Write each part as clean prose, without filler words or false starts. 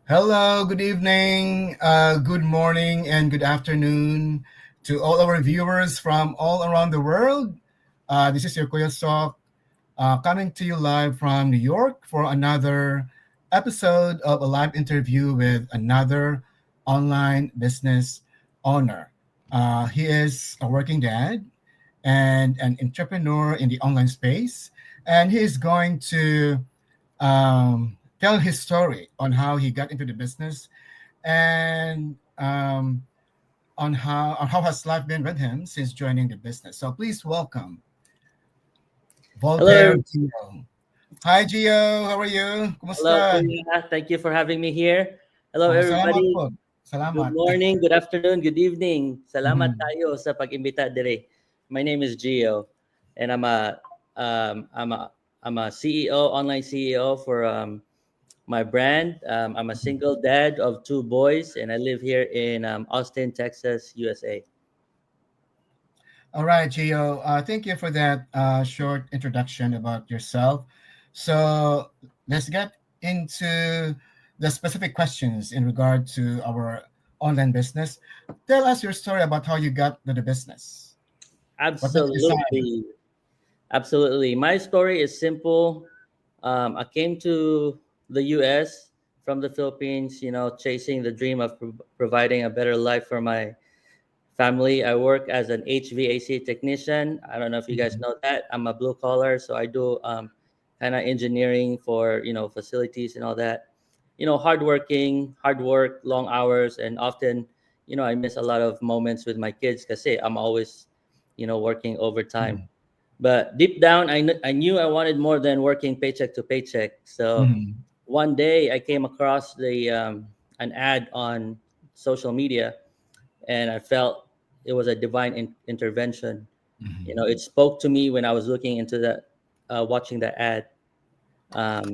Hello, good evening, good morning, and good afternoon to all our viewers from all around the world. This is your Kuya Sok coming to you live from New York for another episode of a live interview with another online business owner. He is a working dad and an entrepreneur in the online space, and he is going to tell his story on how he got into the business and on how has life been with him since joining the business. So please welcome Voltaire Hello, Gio. Hi Gio, how are you? hello, Kumusta? Kuya. Thank you for having me here. Hello, Salamat everybody. po. Good Salamat. morning, good afternoon, good evening. Salamat Mhm. tayo sa pag-imbita dire. My name is Gio, and um, I'm a, I'm a CEO, online CEO for my brand. I'm a single dad of two boys, and I live here in Austin, Texas, USA. All right, Gio. Thank you for that short introduction about yourself. So let's get into the specific questions in regard to our online business. Tell us your story about how you got to the business. What made you decide? Absolutely, absolutely. My story is simple. I came to the U.S. from the Philippines, chasing the dream of providing a better life for my family. I work as an HVAC technician. I don't know if you guys Mhm, know that. I'm a blue collar, so I do kind of engineering for facilities and all that. Hard work, long hours, and often, I miss a lot of moments with my kids because I'm always, working overtime. mhm, But deep down, I knew I wanted more than working paycheck to paycheck. So mhm, one day I came across the an ad on social media, and I felt it was a divine intervention. mhm, It spoke to me when I was looking into that, watching that ad,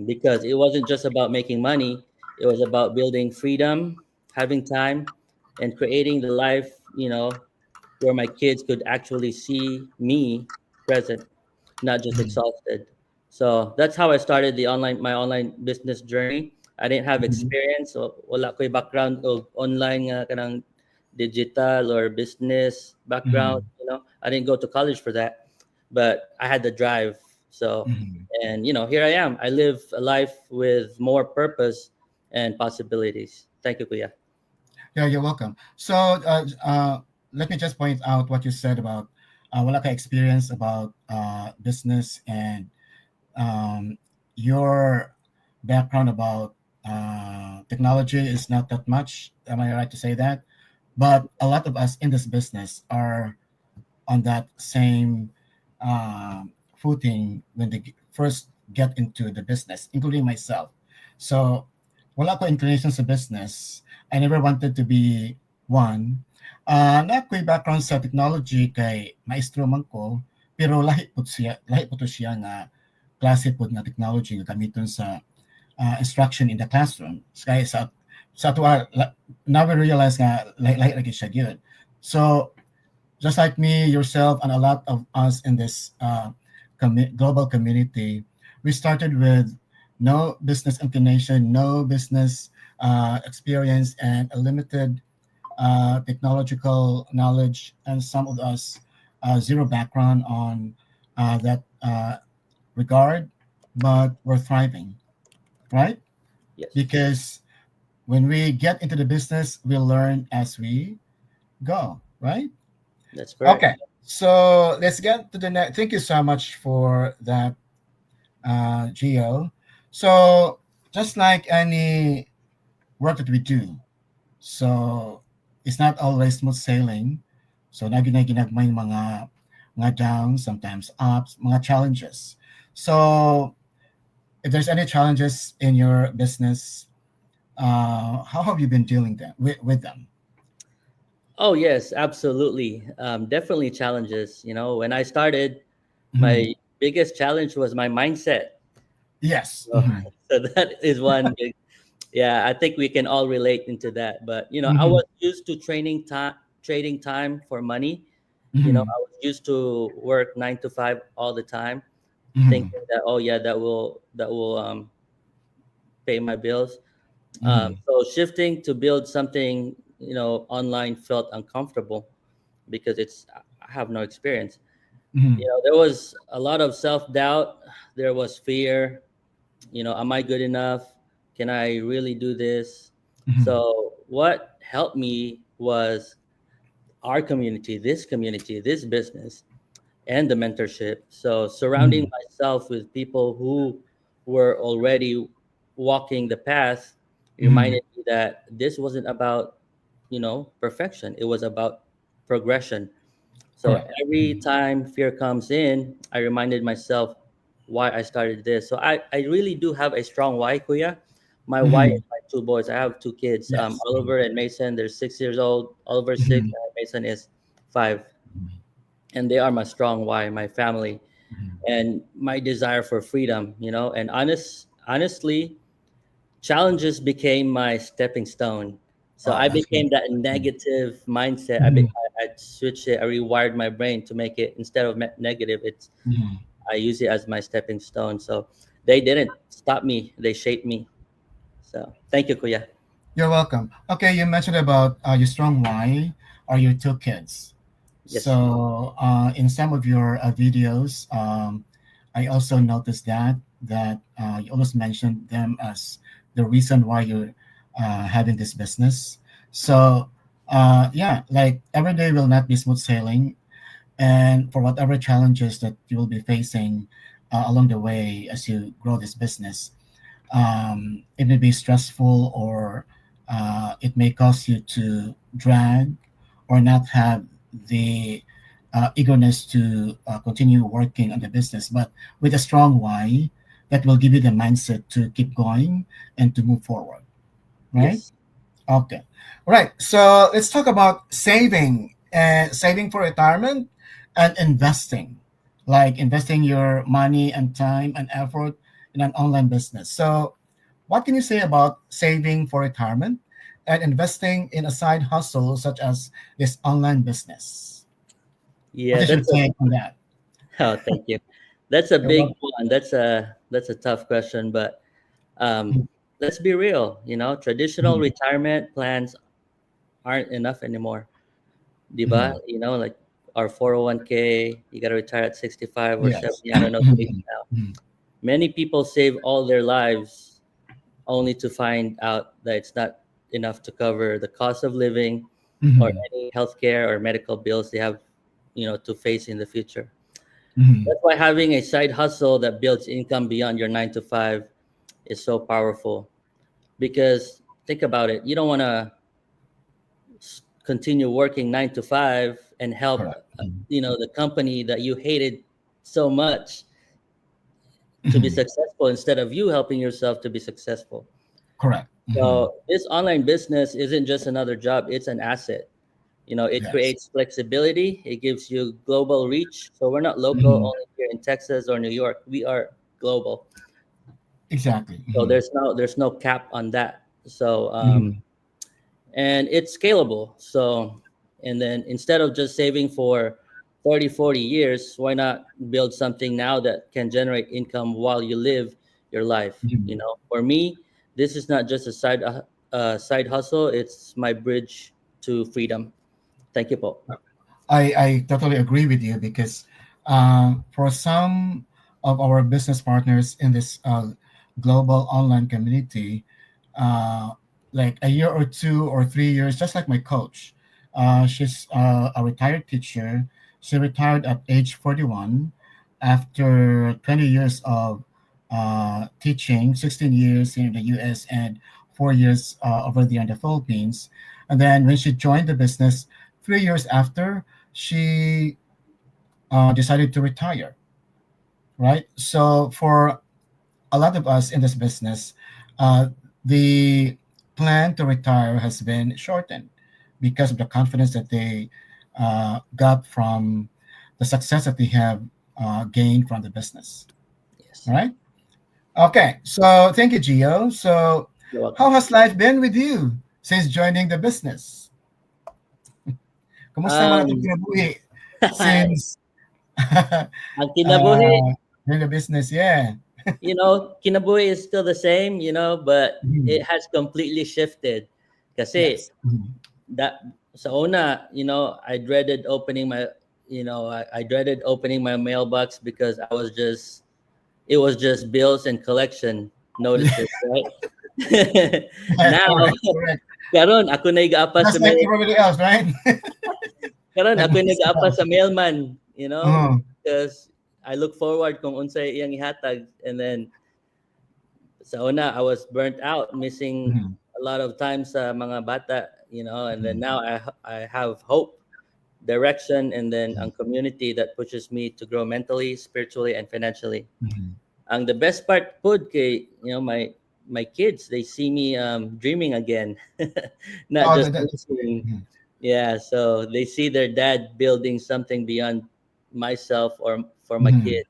because it wasn't just about making money; it was about building freedom, having time, and creating the life where my kids could actually see me present, not just mhm, exhausted. So that's how I started my online business journey. I didn't have mhm, experience, so wala ko'y background of online nga kanang digital or business background. mhm, I didn't go to college for that, but I had the drive. So, mhm. and here I am. I live a life with more purpose and possibilities. Thank you, Kuya. Yeah, you're welcome. So let me just point out what you said about wala ka experience about business and um, your background about technology is not that much. Am I right to say that? But a lot of us in this business are on that same footing when they first get into the business, including myself. So, wala ko inclination sa business. I never wanted to be one. Na ako'y background sa technology kay maestro man ko, pero lahi po to siya nga klase po nga technology nga gamiton sa instruction in the classroom. Kaya sa tuwa, now we realize nga lahi lagi siya gyud. So, just like me, yourself, and a lot of us in this global community, we started with no business inclination, no business experience, and a limited technological knowledge, and some of us zero background on that regard, but we're thriving, right? Yes, Because when we get into the business, we learn as we go, right? that's Okay, correct. so let's get to the next. Thank you so much for that, Gio. So just like any work that we do, so it's not always smooth sailing. So ginagmay mga downs, sometimes ups, mga challenges. So if there's any challenges in your business, how have you been dealing with them? Oh yes, absolutely. Definitely challenges. When I started, Mhm. my biggest challenge was my mindset. Yes. So, so that is one big. Yeah, I think we can all relate into that. But I Hmm. was used to trading time for money. Hmm. I was used to work 9 to 5 all the time, Hmm. thinking that, oh yeah, that will pay my bills. Mm-hmm. So shifting to build something, online felt uncomfortable because I have no experience. Mm-hmm. There was a lot of self doubt. There was fear. Am I good enough? Can I really do this? Mm-hmm. So what helped me was our community, this business, and the mentorship. So surrounding Mm-hmm. myself with people who were already walking the path Mm-hmm. reminded me that this wasn't about, perfection. It was about progression. So Correct. every time fear comes in, I reminded myself why I started this. So I really do have a strong why, Kuya. My why Mm-hmm. is my two boys. I have two kids, Yes. Oliver and Mason. They're 6 years old. Oliver six, Mm-hmm. and Mason is 5, and they are my strong why, my family, and my desire for freedom. And honestly, challenges became my stepping stone. So Wow, I that's good. became that negative mindset. Mm-hmm. I switched it. I rewired my brain to make it, instead of negative, Mm-hmm. I use it as my stepping stone. So they didn't stop me. They shaped me. So thank you, Kuya. You're welcome. Okay, you mentioned about your strong why are your two kids. Yes. So in some of your videos, I also noticed that you almost mentioned them as the reason why you're having this business. So yeah, like every day will not be smooth sailing, and for whatever challenges that you will be facing along the way as you grow this business, it may be stressful, or it may cause you to drag or not have the eagerness to continue working on the business. But with a strong why, that will give you the mindset to keep going and to move forward, right? Yes. Okay. All right. So let's talk about saving and saving for retirement and investing, like investing your money and time and effort in an online business. So what can you say about saving for retirement and investing in a side hustle such as this online business? What Yeah, is your that's a take on that? oh, thank you. That's a You're big welcome. one. That's a tough question, but let's be real. Traditional Mhm. retirement plans aren't enough anymore. Diba? Mhm. Like our 401k, you got to retire at 65 or Yes. 70. I don't know the age Mhm. now. Mhm. Many people save all their lives only to find out that it's not enough to cover the cost of living or Mhm. any healthcare or medical bills they have, to face in the future. Mhm. That's why having a side hustle that builds income beyond your 9 to 5 is so powerful. Because think about it, you don't want to continue working 9 to 5 and help, Correct. Mhm. the company that you hated so much to be Mhm. successful, instead of you helping yourself to be successful. Correct. Mhm. So this online business isn't just another job, it's an asset. It Yes. creates flexibility, it gives you global reach. So we're not local Mhm. only here in Texas or New York, we are global. Exactly. So Mhm. there's no cap on that. So Mhm. and it's scalable. So, and then instead of just saving for 30, 40 years, why not build something now that can generate income while you live your life? Mhm. For me, this is not just a side hustle, it's my bridge to freedom. Thank you, Paul. I totally agree with you because for some of our business partners in this global online community, uh, like a year or 2 or 3 years, just like my coach, she's a retired teacher. She retired at age 41 after 20 years of teaching, 16 years here in the US and 4 years over there in the Philippines. And then when she joined the business, 3 years after, she decided to retire, right? So for a lot of us in this business, uh, the plan to retire has been shortened because of the confidence that they got from the success that they have gained from the business. Yes. All right. Okay. So thank you, Gio. So You're welcome. how has life been with you since joining the business? Kumusta naman ang Um, kinabuhi since ang kinabuhi, doing the business? Yeah. kinabuhi is still the same, but Mhm. it has completely shifted. Kasi Yes. Mhm. that sa una, I dreaded opening my, I dreaded opening my mailbox because it was just bills and collection notices, right? Yes, Now, correct, correct. karon ako na igaapa sa Just like mail, everybody else, right? karon Like ako na igaapa myself. sa mailman, Uh-huh. because I look forward kung unsay iyang ihatag, and then sa una I was burnt out, missing Mhm. a lot of times sa mga bata, and then Mhm. now I have hope, direction, and then a community that pushes me to grow mentally, spiritually, and financially. Mhm. Ang the best part pud kay, my kids, they see me dreaming again, not Oh, just that's great. working. Mhm. Yeah, so they see their dad building something beyond myself or for my Mhm. kid,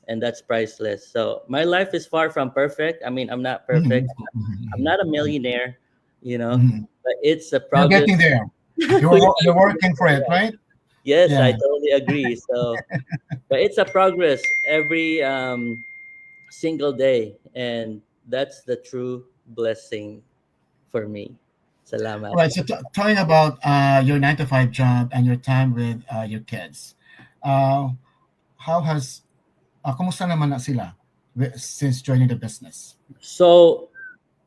and that's priceless. So my life is far from perfect. I mean, I'm not Mhm. perfect. I'm Mhm. not a millionaire, Mhm. but it's a You're progress. getting there. We You're are working for it, getting. right? Yes, I Yeah. totally agree. So, but it's a progress every single day, and that's the true blessing for me. All Salamat. right. So talking about your 9 to 5 job and your time with your kids, uh, how has kumusta naman na sila since joining the business? So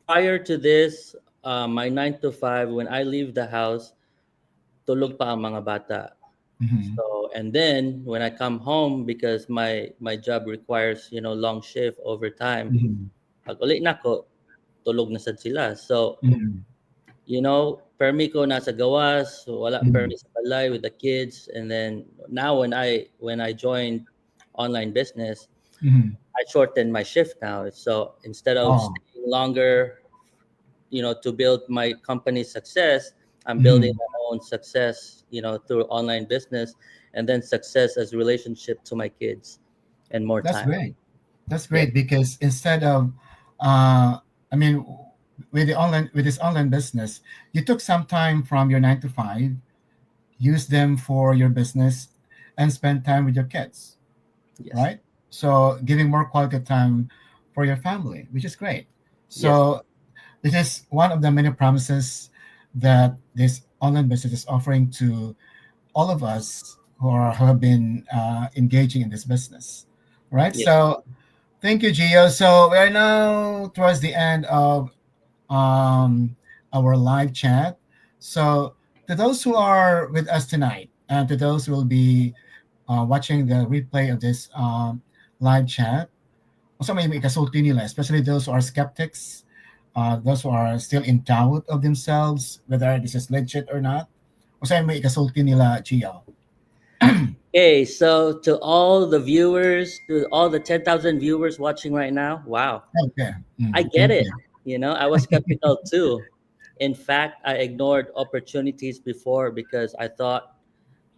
prior to this, my 9 to 5, when I leave the house, tulog pa ang mga bata. Mm-hmm. So, and then when I come home, because my job requires, long shift overtime, Mm-hmm. pag uli na ko, tulog na sad sila. So, Mm-hmm. permi ko nasa gawas, so wala Mm-hmm. permi sa balay with the kids. And then now when I joined online business, Mm-hmm. I shortened my shift now. So instead of Oh. staying longer, to build my company's success, I'm building Mm-hmm. my own success, through online business, and then success as relationship to my kids and more That's time. great. That's Yeah. great because instead of, uh, I mean, with this online business, you took some time from your 9 to 5, use them for your business, and spend time with your kids, Yes. right? So giving more quality time for your family, which is great. Yes. So this is one of the many promises that this online business is offering to all of us who have been engaging in this business, right? Yes. So thank you, Gio. So we are now towards the end of um, our live chat. So to those who are with us tonight, and to those who will be watching the replay of this live chat, also may ikasulti nila, especially those who are skeptics, those who are still in doubt of themselves, whether this is legit or not. Also may ikasulti nila, Gio. Okay, so to all the viewers, to all the 10,000 viewers watching right now, wow, Okay. I get Thank it. you. I was skeptical too. In fact, I ignored opportunities before because I thought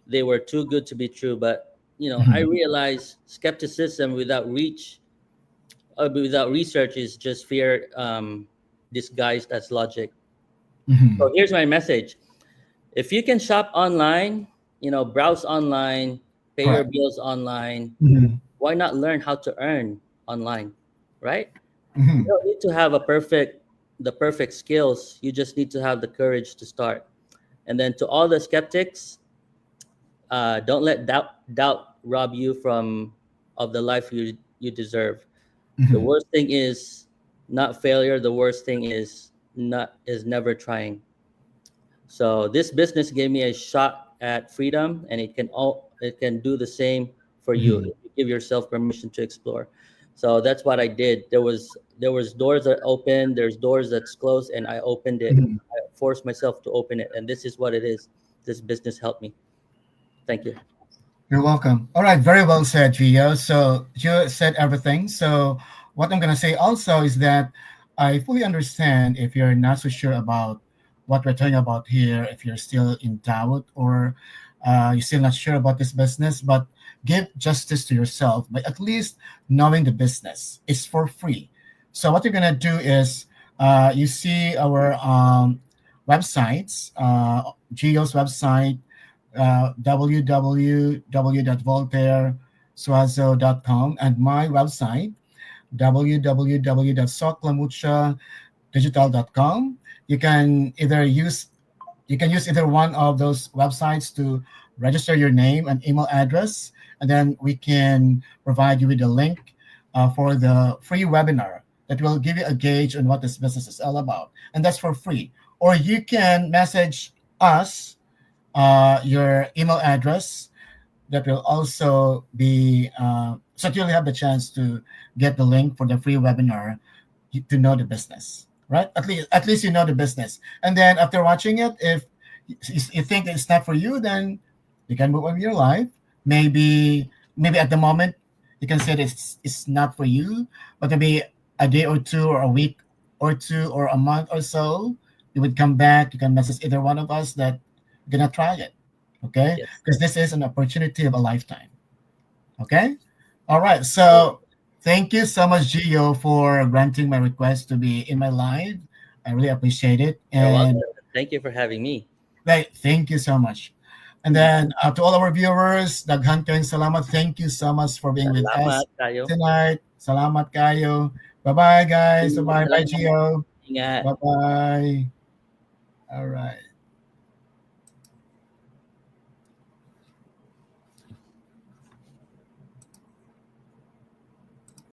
they were too good to be true. But, I Mhm. realized skepticism without research is just fear disguised as logic. So Mhm. here's my message. If you can shop online, browse online, pay your Correct. bills online, Mhm. why not learn how to earn online, right? You Mhm. don't need to have the perfect skills. You just need to have the courage to start. And then to all the skeptics, don't let doubt rob you from of the life you deserve. The Mhm. worst thing is not failure. The worst thing is never trying. So this business gave me a shot at freedom, and it can do the same for you Mhm. if you give yourself permission to explore. So that's what I did. There was doors that opened, there's doors that's closed, and I opened it. Mhm. I forced myself to open it, and this is what it is. This business helped me. Thank you. You're welcome. All right, very well said, Gio. So you said everything. So what I'm gonna say also is that I fully understand if you're not so sure about what we're talking about here, if you're still in doubt or you're still not sure about this business, but give justice to yourself by at least knowing the business. It's for free. So what you're gonna do is you see our websites, Gio's website, www.voltaireswazo.com, and my website. www.soclamuchadigital.com. You can either use you can use either one of those websites to register your name and email address, and then we can provide you with a link for the free webinar that will give you a gauge on what this business is all about, and that's for free. Or you can message us your email address. That will also be so you'll have the chance to get the link for the free webinar to know the business, right? At least you know the business, and then after watching it, if you think it's not for you, then you can move on with your life. Maybe at the moment you can say it's not for you, but maybe a day or two, or a week or two, or a month or so, you would come back. You can message either one of us that you're gonna try it, okay? Yes. Because this is an opportunity of a lifetime. Okay. All right. Cool. So thank you so much, Gio, for granting my request to be in my live. I really appreciate it. You're welcome. And Thank you for having me. right, thank you so much. And then to all our viewers, daghan kayong salamat. Thank you so much for being with us Salamat kayo. tonight. Salamat kayo. Bye-bye, guys. Bye-bye. Bye, Salamat. Gio. Ingat. Bye-bye. All right.